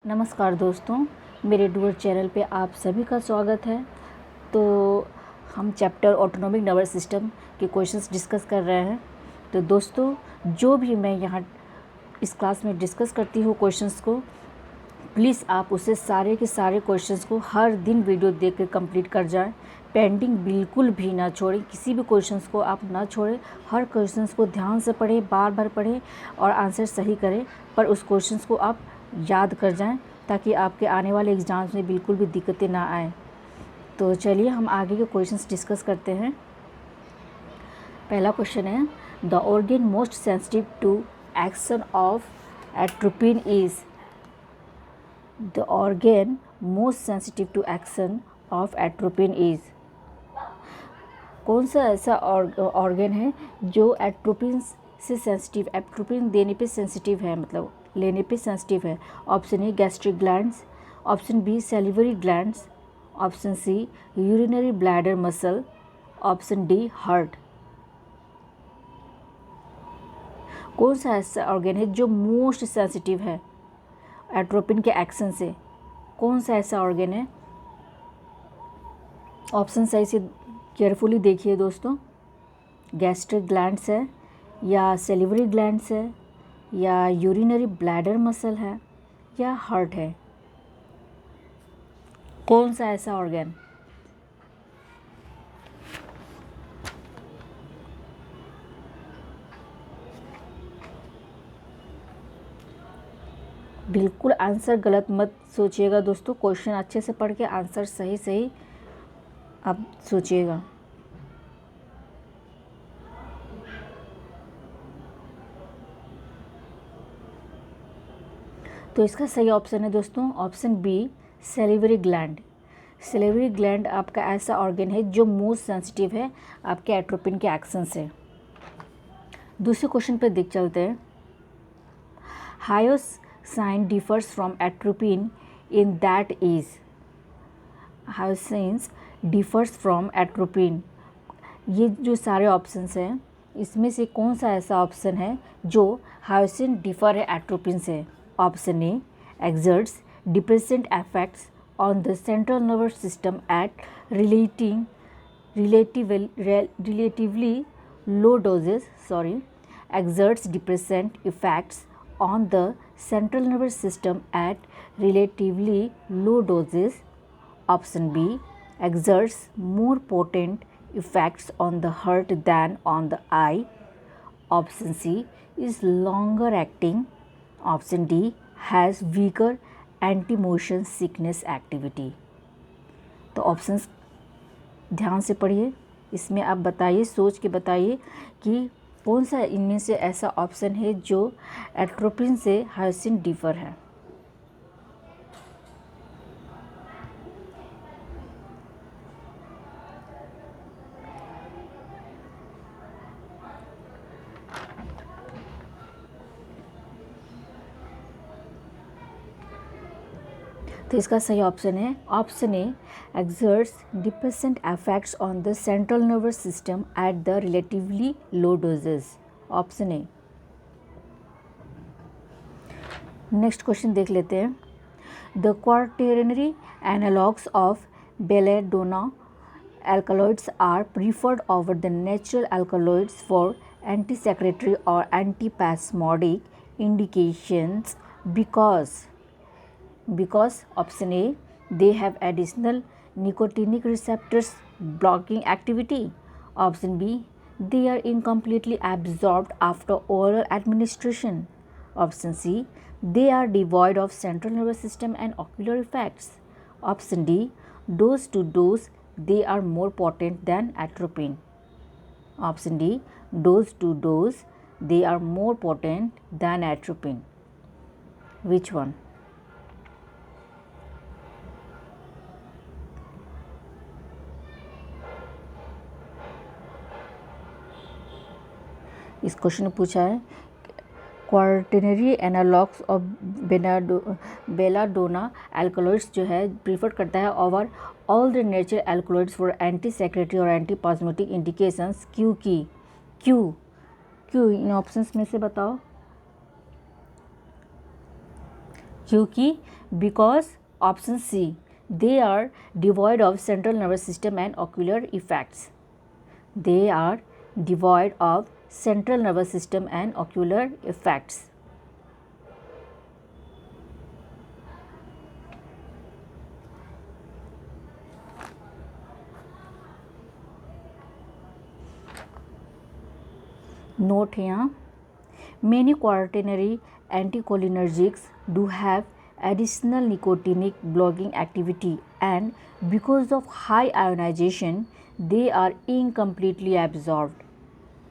नमस्कार दोस्तों, मेरे डूअर चैनल पे आप सभी का स्वागत है। तो हम चैप्टर ऑटोनॉमिक नर्वस सिस्टम के क्वेश्चंस डिस्कस कर रहे हैं। तो दोस्तों, जो भी मैं यहाँ इस क्लास में डिस्कस करती हूँ क्वेश्चंस को, प्लीज़ आप उसे सारे के सारे क्वेश्चंस को हर दिन वीडियो देख कर कंप्लीट कर जाएं। पेंडिंग बिल्कुल भी ना छोड़ें, किसी भी क्वेश्चंस को आप ना छोड़ें। हर क्वेश्चंस को ध्यान से पढ़ें, बार बार पढ़ें और आंसर सही करें, पर उस क्वेश्चंस को आप याद कर जाएं ताकि आपके आने वाले एग्ज़ाम्स में बिल्कुल भी दिक्कतें ना आएँ। तो चलिए हम आगे के क्वेश्चंस डिस्कस करते हैं। पहला क्वेश्चन है, the organ most sensitive to action of atropine is. The organ most sensitive to action of atropine is। कौन सा ऐसा ऑर्गन है जो एट्रोपिन से सेंसिटिव, एट्रोपिन देने पे सेंसिटिव है, मतलब लेने पे सेंसिटिव है। Option A gastric glands, option B salivary glands, option C urinary bladder muscle, option D heart. कौन सा ऐसा ऑर्गन है जो मोस्ट सेंसिटिव है एट्रोपिन के एक्शन से? कौन सा ऐसा ऑर्गन है? ऑप्शन सही से केयरफुली देखिए दोस्तों। गैस्ट्रिक ग्लैंड्स है, या सेलिवरी ग्लैंड्स है, या यूरिनरी ब्लैडर मसल है, या हार्ट है? कौन सा ऐसा ऑर्गन? बिल्कुल आंसर गलत मत सोचिएगा दोस्तों। क्वेश्चन अच्छे से पढ़ के आंसर सही सही आप सोचिएगा। तो इसका सही ऑप्शन है दोस्तों option B salivary gland. Salivary gland आपका ऐसा ऑर्गन है जो मोस्ट सेंसिटिव है आपके एट्रोपिन के एक्शन से। दूसरे क्वेश्चन पे देख चलते हैं। Hyoscine differs from atropine in that is. Hyoscines differs from atropine. ये जो सारे ऑप्शंस हैं, इसमें से कौन सा ऐसा ऑप्शन है जो हायोसिन डिफर है एट्रोपिन से? Option A exerts depressant effects on the central nervous system at relatively low doses. Exerts depressant effects on the central nervous system at relatively low doses. Option B exerts more potent effects on the heart than on the eye. Option C is longer acting. Option D has weaker anti-motion sickness activity। तो options ध्यान से पढ़िए, इसमें आप बताइए, सोच के बताइए कि कौन सा इनमें से ऐसा ऑप्शन है जो एट्रोपिन से हायोसिन डिफर है। तो इसका सही ऑप्शन है option A exerts depressant effects on the central nervous system at the relatively low doses। Option A. Next question देख लेते हैं। The quaternary analogues of belladonna alkaloids are preferred over the natural alkaloids for anti-secretory or antispasmodic indications because option A they have additional nicotinic receptors blocking activity. Option B they are incompletely absorbed after oral administration. Option C they are devoid of central nervous system and ocular effects. Option D dose to dose they are more potent than atropine. Option D dose to dose they are more potent than atropine. Which one? इस question में पूछा है quaternary analogues of belladonna alkaloids जो है prefer करता है over all the natural alkaloids for anti secretory और anti spasmodic indications. क्यों इन ऑप्शंस में से बताओ क्योंकि because option C they are devoid of central nervous system and ocular effects, they are devoid of central nervous system and ocular effects. Note है यहाँ, many quaternary anticholinergics do have additional nicotinic blocking activity, and because of high ionization they are incompletely absorbed.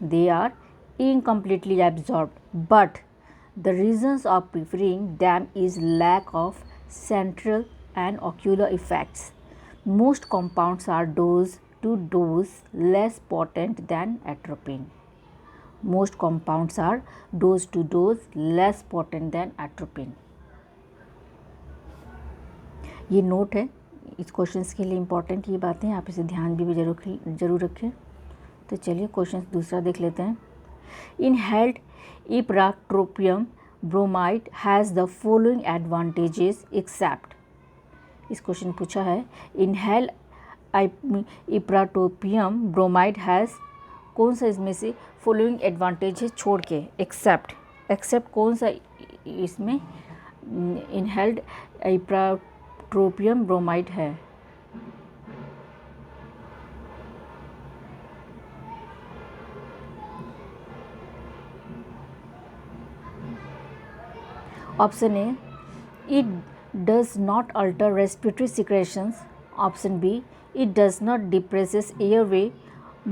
They are incompletely absorbed, but the reasons of preferring them is lack of central and ocular effects. Most compounds are dose to dose less potent than atropine. Most compounds are dose to dose less potent than atropine. ये note है, इस questions के लिए important ये बातें, आप इसे ध्यान भी जरूर रखें। तो चलिए क्वेश्चन दूसरा देख लेते हैं। Inhaled ipratropium bromide has the following advantages except. इस क्वेश्चन पूछा है इनहेल इप्राट्रोपियम ब्रोमाइड हैज़, कौन सा इसमें से फॉलोइंग एडवांटेज है छोड़ के, एक्सेप्ट कौन सा इसमें इनहेल्ड इप्राट्रोपियम ब्रोमाइड है। Option A it does not alter respiratory secretions, option B it does not depresses airway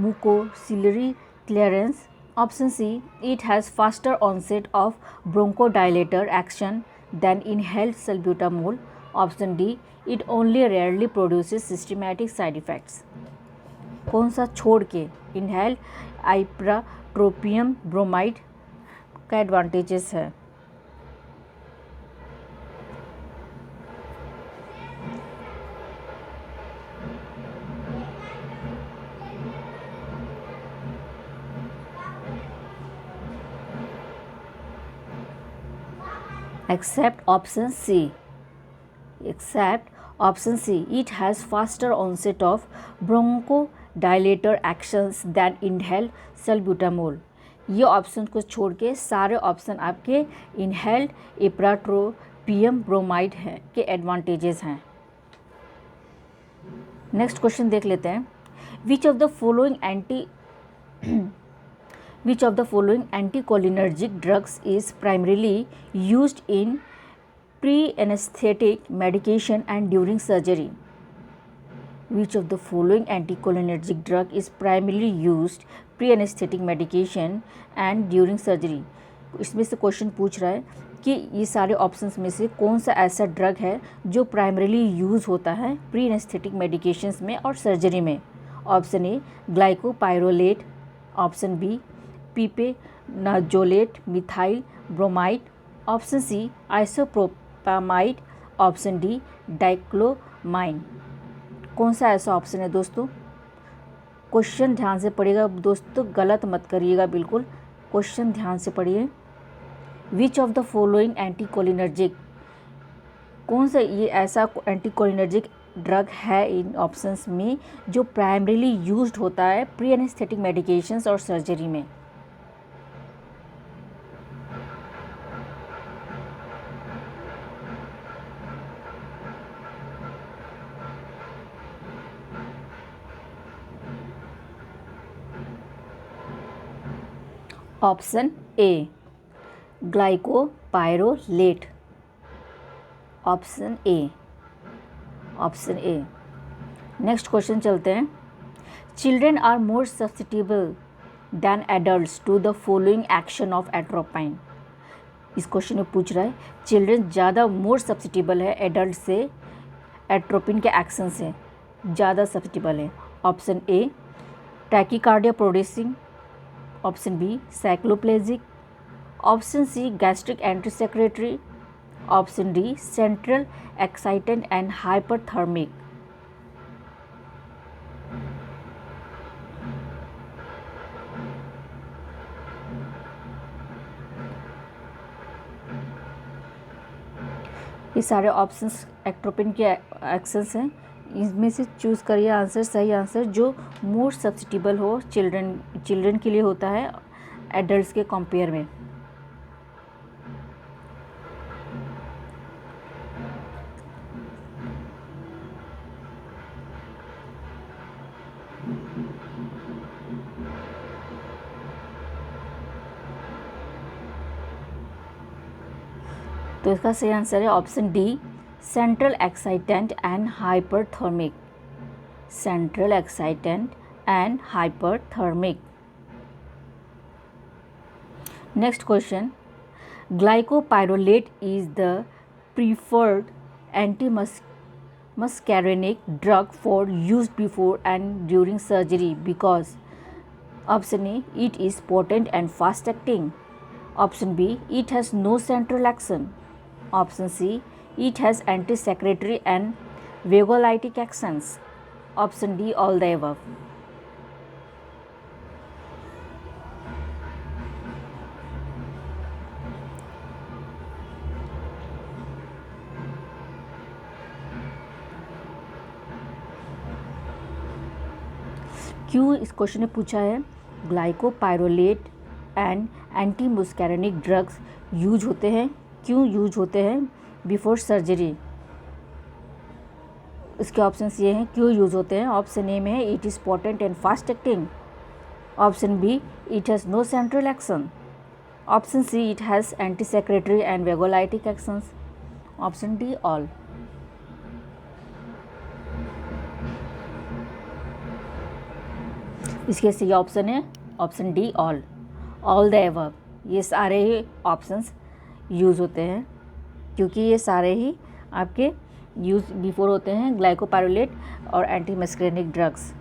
mucociliary clearance, option C it has faster onset of bronchodilator action than inhaled salbutamol, option D it only rarely produces systematic side effects। कौन सा छोड़ के inhale ipratropium bromide का advantages है। Except option C. Except option C. It has faster onset of bronchodilator actions than inhaled salbutamol। ये option को छोड़ के सारे ऑप्शन आपके इनहेल्ड इप्राट्रोपियम ब्रोमाइड है के एडवांटेजेस हैं। नेक्स्ट क्वेश्चन देख लेते हैं। Which of the following anticholinergic drugs is primarily used in pre-anesthetic medication and during surgery? Which of the following anticholinergic drug is primarily used pre-anesthetic medication and during surgery? इसमें से question पूछ रहा है कि ये सारे ऑप्शंस में से कौन सा ऐसा ड्रग है जो प्राइमरीली यूज़ होता है प्री एनेस्थेटिक मेडिकेशंस में और सर्जरी में। Option A glycopyrrolate, option B pipenzolate methyl bromide, option C isopropamide, option D dicyclomine. कौन सा ऐसा ऑप्शन है दोस्तों? क्वेश्चन ध्यान से पढ़िएगा दोस्तों, गलत मत करिएगा बिल्कुल, क्वेश्चन ध्यान से पढ़िए। विच ऑफ द फॉलोइंग एंटीकोलिनर्जिक, कौन सा ये ऐसा एंटीकोलिनर्जिक ड्रग है इन ऑप्शंस में जो प्राइमरीली यूज्ड होता है प्री एनेस्थेटिक मेडिकेशंस और सर्जरी में। Option A glycopyrrolate, option A, option A. Next question चलते हैं। Children are more susceptible than adults to the following action of atropine. इस क्वेश्चन में पूछ रहा है चिल्ड्रेन ज़्यादा मोर सब्सिटिबल है एडल्ट से, एट्रोपिन के एक्शन से ज़्यादा सब्सिटिबल है। Option A tachycardia producing, option B cycloplegic, option C gastric antisecretory, option D central excitant and hyperthermic. ये सारे ऑप्शंस एक्ट्रोपिन के एक्शंस हैं। इसमें से चूज़ करिए आंसर, सही आंसर जो मोर सब्सिटिबल हो चिल्ड्रन के लिए होता है एडल्ट्स के कंपेयर में। तो इसका सही आंसर है option D, central excitant and hyperthermic. Central excitant and hyperthermic. Next question, glycopyrrolate is the preferred antimuscarinic drug for use before and during surgery because option A, it is potent and fast acting. Option B, it has no central action. Option C, it has anti-secretory and vagolytic actions. Option D, all the above. क्यों इस question ने पूछा है ग्लाइकोपाइरोलेट and anti मुस्कैरिनिक drugs use होते हैं, क्यों use होते हैं बिफोर सर्जरी। इसके ऑप्शंस ये हैं क्यों यूज होते हैं। ऑप्शन ए में है it is potent and fast acting. Option B, it has no central action. Option C, it has anti secretory and vagolytic actions. Option D, all. इसके सही ऑप्शन है option D, all the above. ये सारे ही options use होते हैं क्योंकि ये सारे ही आपके यूज़ बिफोर होते हैं। ग्लाइकोपाइरोलेट और एंटी मस्कैरिनिक ड्रग्स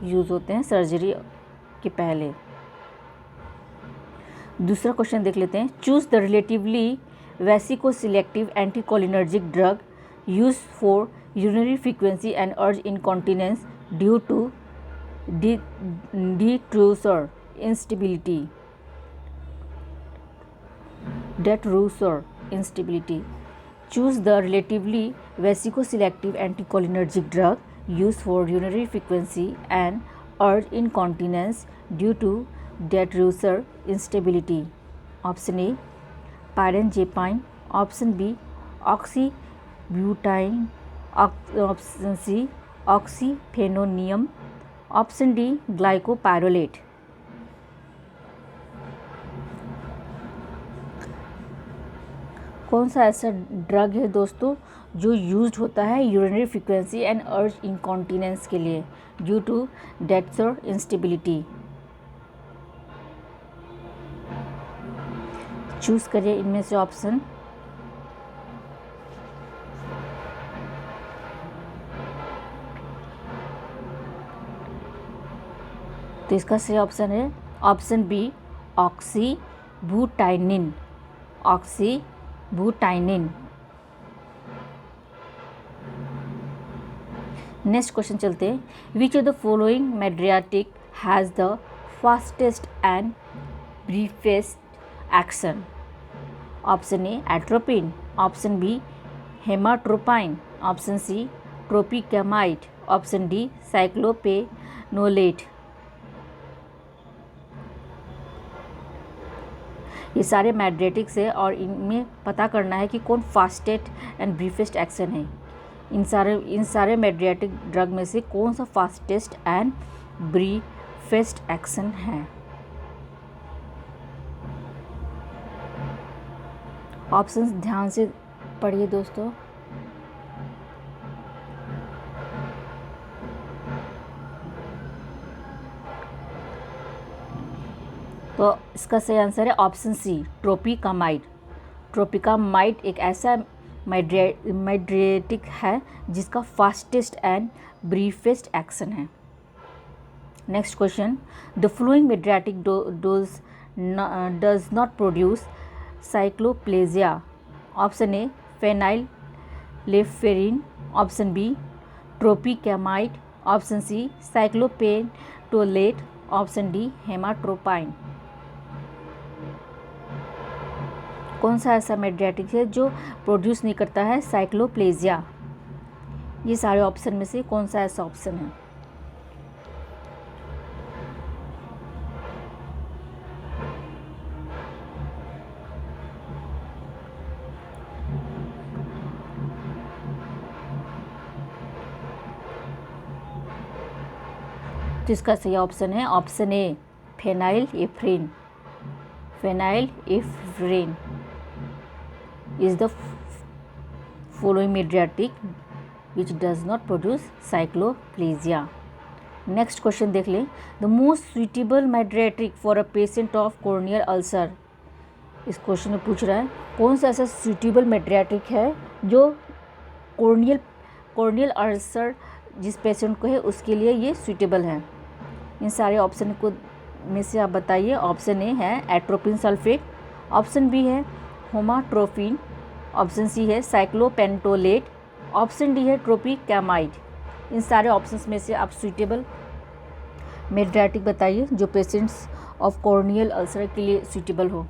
यूज़ होते हैं सर्जरी के पहले। दूसरा क्वेश्चन देख लेते हैं, choose the relatively vesicoselective anticholinergic drug use for urinary frequency and urge incontinence due to detrusor instability. Choose the relatively vesicoselective anticholinergic drug used for urinary frequency and urge incontinence due to detrusor instability. Option A, pyrangiepine. Option B, oxybutine. Option C, oxyphenonium. Option D, glycopyrrolate. कौन सा ऐसा drug है दोस्तों जो used होता है urinary frequency and urge incontinence के लिए due to detrusor instability. Choose करिए इनमें से ऑप्शन। तो इसका सही ऑप्शन है option B, oxybutynin. Oxybutynin. Next question चलते हैं, which of the following mydriatic has the fastest and briefest action. Option A, atropine. Option B, homatropine. Option C, tropicamide. Option D, cyclopentolate. ये सारे मैड्रेटिक्स है और इनमें पता करना है कि कौन फास्टेस्ट एंड ब्रीफेस्ट एक्शन है। इन सारे मैड्रेटिक ड्रग में से कौन सा फास्टेस्ट एंड ब्रीफेस्ट एक्शन है। ऑप्शंस ध्यान से पढ़िए दोस्तों। तो इसका सही आंसर है ऑप्शन सी, ट्रोपिकामाइड। ट्रोपिकामाइड एक ऐसा मैड्रेटिक है जिसका फास्टेस्ट एंड ब्रीफेस्ट एक्शन है। Next question, the following mydriatic dose does not produce cycloplegia. Option A, phenylephrine. Option B, tropicamide. Option C, cyclopentolate. Option D, homatropine. कौन सा ऐसा मेडिएटिक है जो प्रोड्यूस नहीं करता है साइक्लोप्लेजिया? ये सारे ऑप्शन में से कौन सा ऐसा ऑप्शन है? तो इसका सही ऑप्शन है option A, phenylephrine. Phenylephrine is the following mediatic which does not produce cycloplegia. Next question देख लें। The most suitable mediatic for a patient of corneal ulcer. इस क्वेश्चन में पूछ रहा है कौन सा ऐसा सुइटेबल mediatic है जो corneal अल्सर जिस पेशेंट को है उसके लिए ये सुइटेबल है। इन सारे ऑप्शन को में से आप बताइए। ऑप्शन ए है एट्रोपिन सल्फेट, ऑप्शन बी है होमाट्रोपिन, ऑप्शन सी है साइक्लोपेंटोलेट, ऑप्शन डी है ट्रोपिकैमाइड। इन सारे ऑप्शंस में से आप सुइटेबल मेडिएटिक बताइए जो पेशेंट्स ऑफ कॉर्नियल अल्सर के लिए सुइटेबल हो।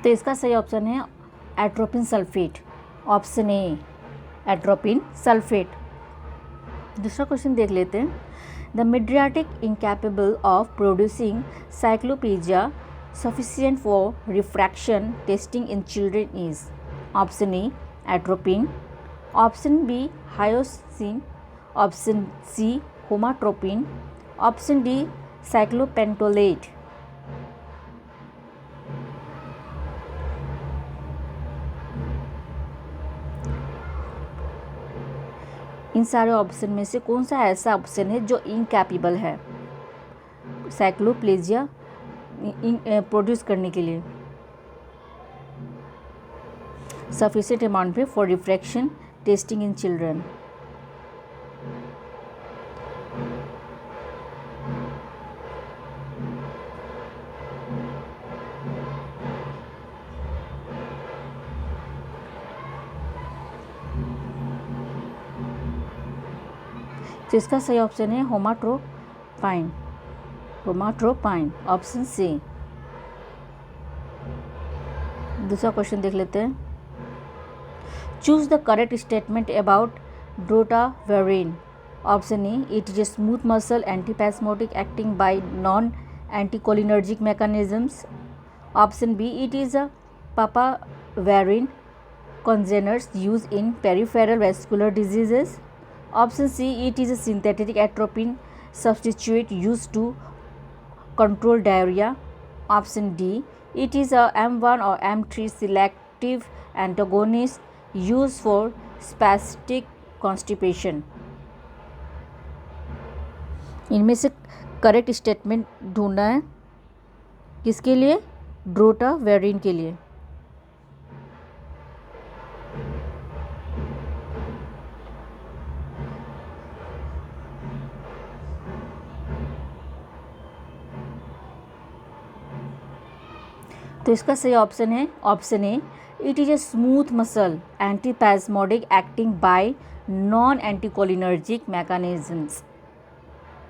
तो इसका सही ऑप्शन है atropine sulphate, option A atropine sulphate. दूसरा क्वेश्चन देख लेते हैं। The mydriatic incapable of producing cycloplegia sufficient for refraction testing in children is. Option A atropine, option B hyoscine, option C homatropine, option D cyclopentolate. इन सारे option में से कौन सा ऐसा ऑप्शन है जो इनकैपेबल है साइक्लोप्लेजिया प्रोड्यूस करने के लिए सफिशिएंट अमाउंट में for refraction testing in children? तो इसका सही ऑप्शन है होमाट्रोपाइन, ऑप्शन सी। दूसरा क्वेश्चन देख लेते हैं। Choose the correct statement about drotaverine. Option A it is a smooth muscle antispasmodic acting by non anticholinergic mechanisms. Option B it is a papaverine congeners used in peripheral vascular diseases. Option C, it is a synthetic atropine substitute used to control diarrhea. Option D, it is a M1 or M3 selective antagonist used for spastic constipation. इनमें से correct statement ढूंढना है किसके लिए? Drotaverine के लिए। तो इसका सही ऑप्शन है option A it is a smooth muscle antispasmodic acting by non anticholinergic mechanisms.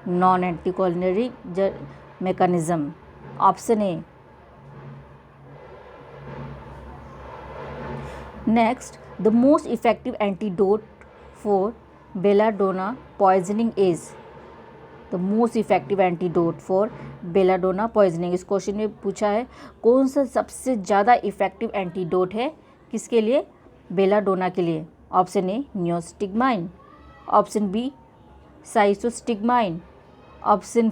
Non anticholinergic mechanism, option A. Next, the most effective antidote for belladonna poisoning is. The most effective antidote for belladonna poisoning. इस question में पूछा है कौन सा सबसे ज़्यादा effective antidote है किसके लिए? बेलाडोना के लिए। Option A neostigmine, option B physostigmine, option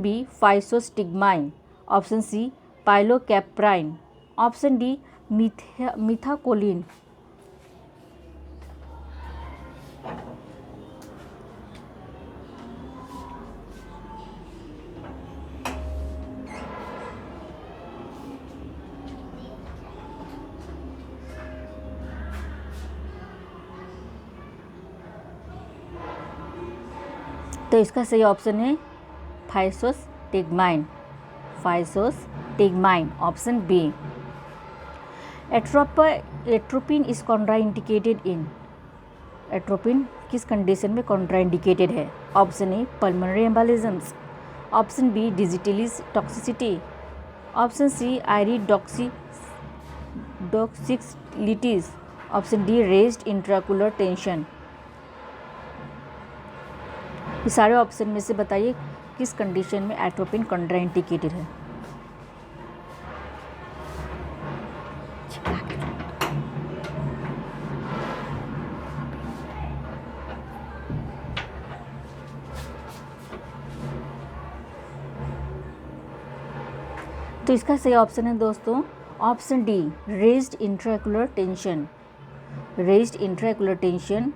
B physostigmine, option C pilocarpine, option D methacholine. तो इसका सही ऑप्शन है physostigmine, physostigmine, option B. Atropine is contraindicated in, atropine किस कंडीशन में कॉन्ट्राइंडिकेटेड है? Option A pulmonary embolisms, option B digitalis toxicity, option C iridocyclitis, option D raised intraocular tension. ये सारे option में से बताइए किस कंडीशन में एट्रोपिन कॉन्ट्राइंडिकेटेड है। तो इसका सही ऑप्शन है दोस्तों option D raised intraocular tension, raised intraocular tension,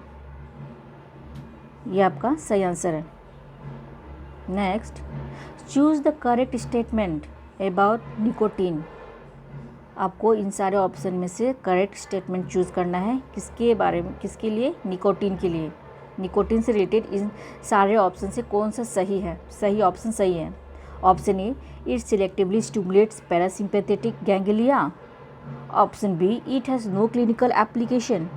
ये आपका सही आंसर है। Next, choose the correct statement about nicotine. आपको इन सारे ऑप्शन में से करेक्ट स्टेटमेंट चूज करना है, किसके बारे में, किसके लिए? निकोटीन के लिए। निकोटीन से रिलेटेड इन सारे ऑप्शन से कौन सा सही है? सही ऑप्शन सही है। Option A it selectively stimulates parasympathetic ganglia, option B it has no clinical application,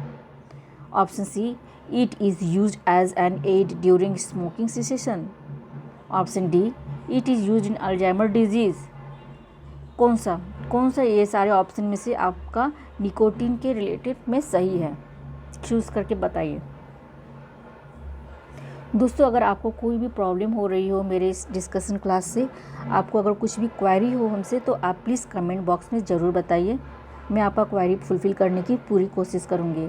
option C it is used as an aid during smoking cessation, option D it is used in Alzheimer disease। कौन सा ये सारे option में से आपका nicotine के related में सही है? चूज़ करके बताइए। दोस्तों, अगर आपको कोई भी प्रॉब्लम हो रही हो मेरे इस डिस्कशन क्लास से, आपको अगर कुछ भी क्वेरी हो हमसे, तो आप प्लीज़ कमेंट बॉक्स में ज़रूर बताइए। मैं आपका क्वेरी फुलफ़िल करने की पूरी कोशिश करूँगी।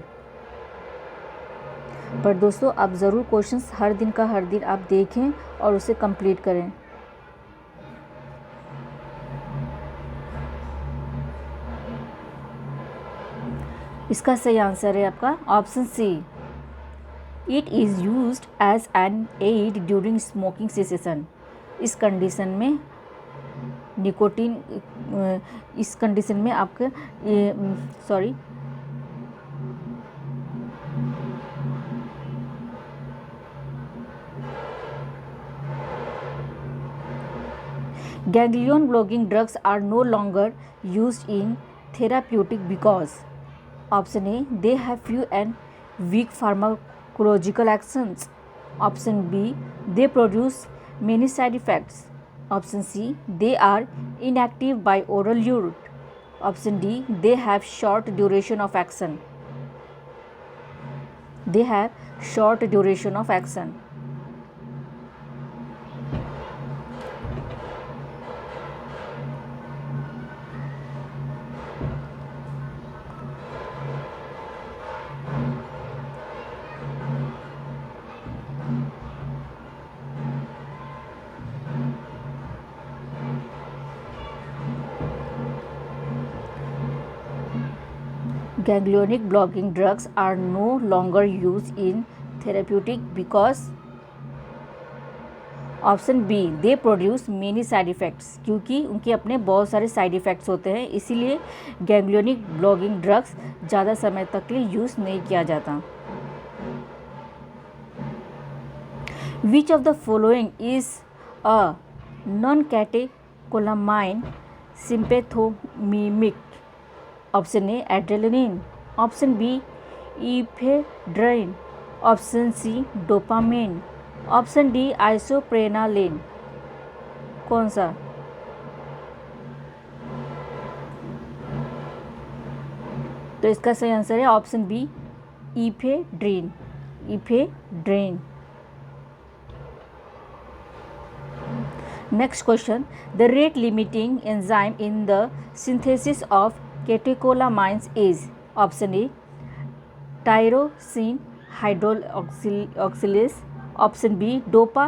पर दोस्तों, आप ज़रूर क्वेश्चंस हर दिन आप देखें और उसे कंप्लीट करें। इसका सही आंसर है आपका option C, it is used as an aid during smoking cessation. इस कंडीशन में निकोटीन, इस कंडीशन में आपके Ganglion blocking drugs are no longer used in therapeutic because option A they have few and weak pharmacological actions, option B they produce many side effects, option C they are inactive by oral route, option D they have short duration of action, they have short duration of action। Ganglionic blocking drugs are no longer used in therapeutic because option B they produce many side effects, क्योंकि उनके अपने बहुत सारे side effects होते हैं, इसीलिए ganglionic blocking drugs ज़्यादा समय तक के लिए यूज़ नहीं किया जाता। Which of the following is a non catecholamine sympathomimetic? Option A adrenaline, option B ephedrine, option C dopamine, option D isoprenaline. कौन सा? तो इसका सही आंसर है option B ephedrine, ephedrine. Next question, the rate limiting enzyme in the synthesis of catecholamines is option A tyrosine hydroxylase, option B dopa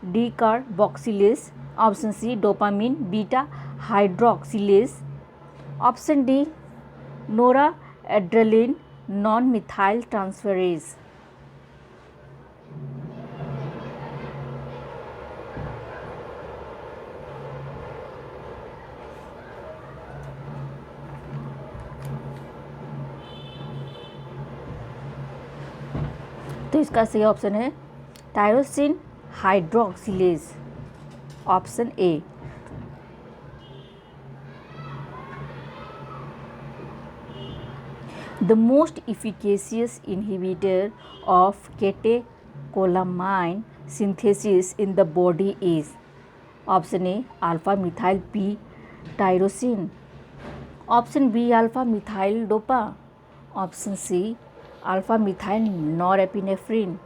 decarboxylase, option C dopamine beta hydroxylase, option D noradrenaline non methyl transferase. तो इसका सही option है tyrosine hydroxylase. Option A. The most efficacious inhibitor of catecholamine synthesis in the body is. Option A. Alpha methyl P tyrosine. Option B. Alpha methyl dopa. Option C. Alpha methyl norepinephrine.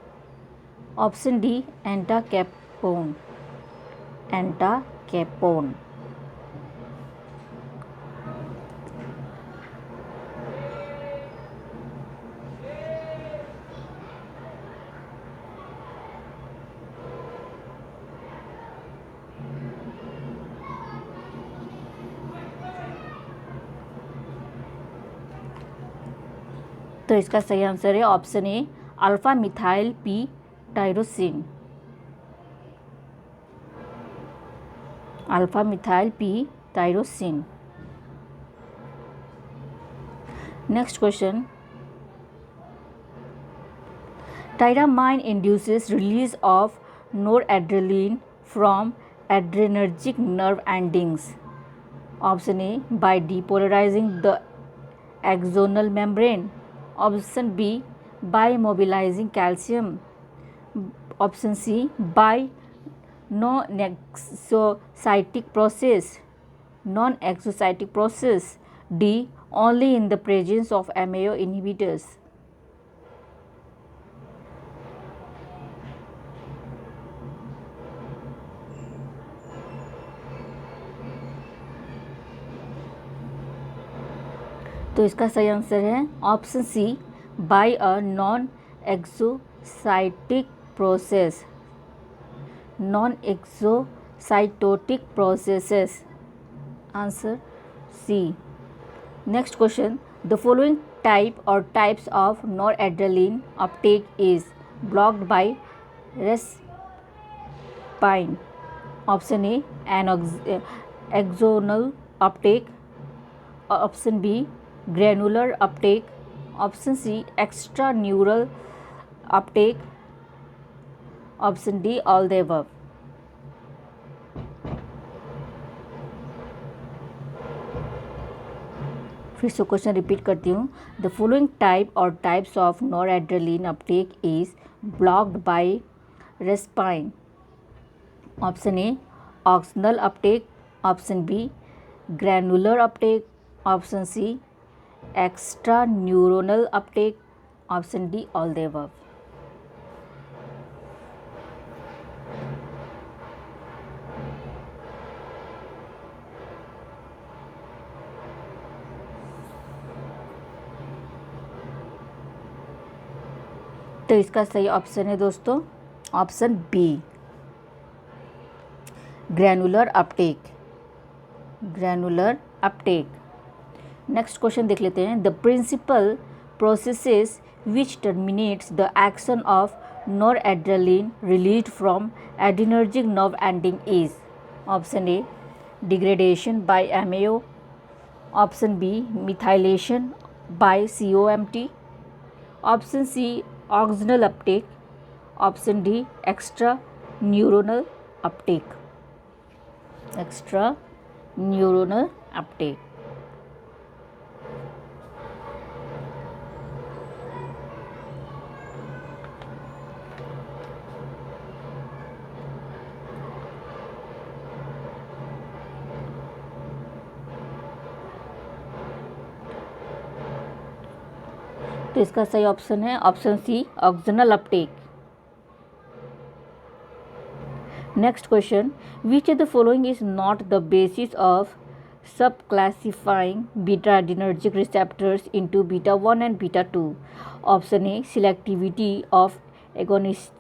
Option D. Entacapone. Entacapone. तो इसका सही answer है option A, alpha methyl P tyrosine. Alpha methyl P tyrosine. Next question. Tyramine induces release of noradrenaline from adrenergic nerve endings. Option A, by depolarizing the axonal membrane. Option B, by mobilizing calcium. Option C, by non-exocytic process. Non-exocytic process. D, only in the presence of MAO inhibitors. तो इसका सही answer है option C, by a non exocytic process. Non exocytotic processes. Answer C. Next question. The following type or types of noradrenaline uptake is blocked by reserpine. Option A, axonal uptake. Option B, granular uptake. Option C, extraneural uptake. Option D, all the above. फिर से question repeat करती हूँ. The following type or types of noradrenaline uptake is blocked by reserpine. Option A, axonal uptake. Option B, granular uptake. Option C, extra neuronal uptake. Option D, all the above. तो इसका सही option है दोस्तों option B, granular uptake. Granular uptake. Next question देख लेते हैं. The principal processes which terminates the action of noradrenaline released from adrenergic nerve ending is. Option A, degradation bye MAO. Option B, methylation by COMT. Option C, axonal uptake. Option D, extra neuronal uptake. Extra neuronal uptake. तो इसका सही option है option C, axonal uptake. Next question. Which of the following is not the basis of sub classifying beta adrenergic receptors into beta 1 and beta 2. Option A, selectivity of agonist.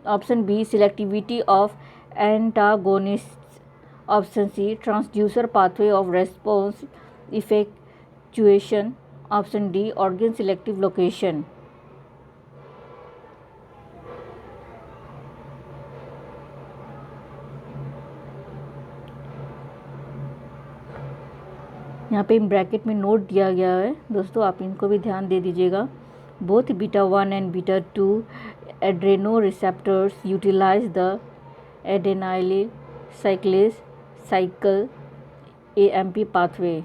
Option B, selectivity of antagonist. Option C, transducer pathway of response effectuation. Option D, organ selective location. यहाँ पे in bracket में note दिया गया है दोस्तों, आप इनको भी ध्यान दे दीजिएगा. Both beta 1 and beta 2 adrenoreceptors utilize the adenylyl cyclase cycle AMP pathway?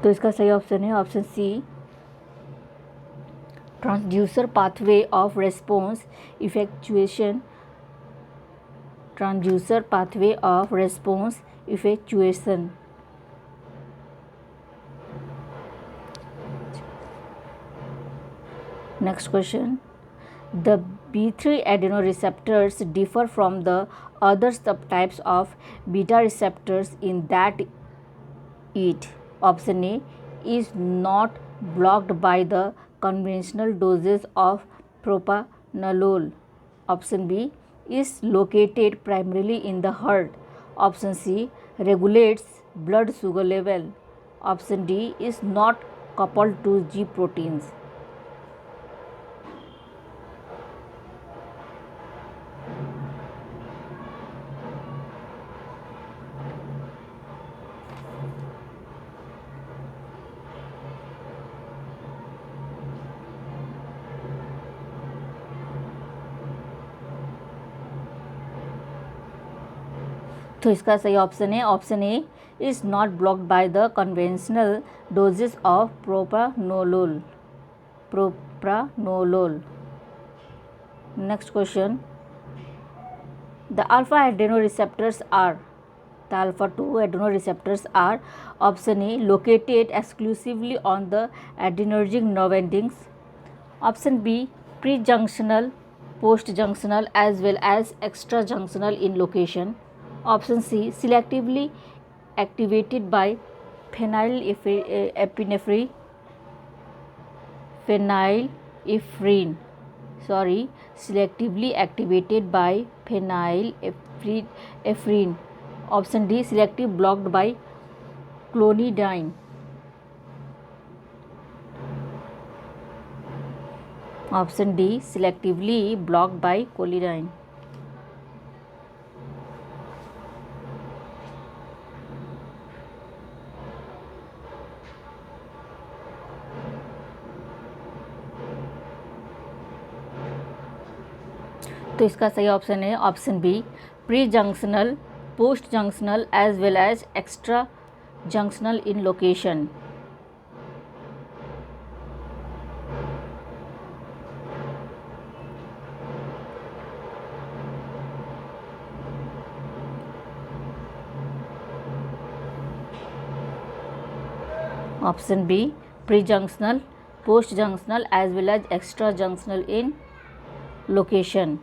तो इसका सही ऑप्शन है option C, transducer pathway of response effectuation, transducer pathway of response effectuation. Next question, the B3 adrenoreceptors differ from the other subtypes of beta receptors in that it, option A, is not blocked by the conventional doses of propranolol, option B, is located primarily in the heart, option C, regulates blood sugar level, option D, is not coupled to G proteins. तो इसका सही option है option A, is not blocked by the conventional doses of propranolol. Next question, the alpha adrenoreceptors are, the alpha 2 adrenoreceptors are, option A, located exclusively on the adrenergic nerve endings, option B, pre junctional, post junctional as well as extra junctional in location, option C, selectively activated by selectively activated by phenylephrine, option D, selective blocked by clonidine, option D, selectively blocked by clonidine। तो इसका सही option है option B, pre junctional, post junctional as well as extra junctional in location. Option B, pre junctional, post junctional as well as extra junctional in location.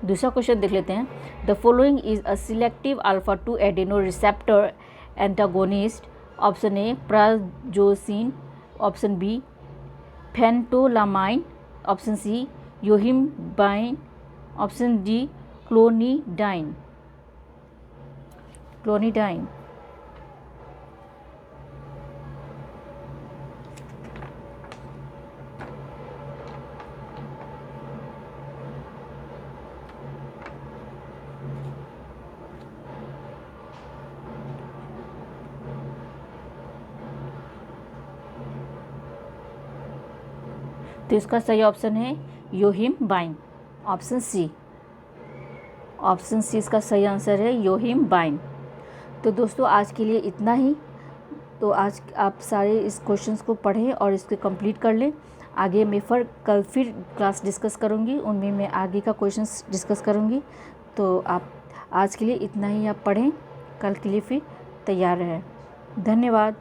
दूसरा question देख लेते हैं, the following is a selective alpha 2 adreno receptor antagonist, option A, prazosin, option B, phentolamine, option C, yohimbine, option D, clonidine. तो इसका सही option है yohimbine, option C. Option C इसका सही आंसर है, योहिम्बाइन। तो दोस्तों आज के लिए इतना ही। तो आज आप सारे इस क्वेश्चंस को पढ़ें और इसको कंप्लीट कर लें। आगे मैं कल फिर क्लास डिस्कस करूँगी, उनमें मैं आगे का क्वेश्चंस डिस्कस करूँगी। तो आप आज के लिए इतना ही आप पढ़ें, कल के लिए फिर तैयार रहें। धन्यवाद।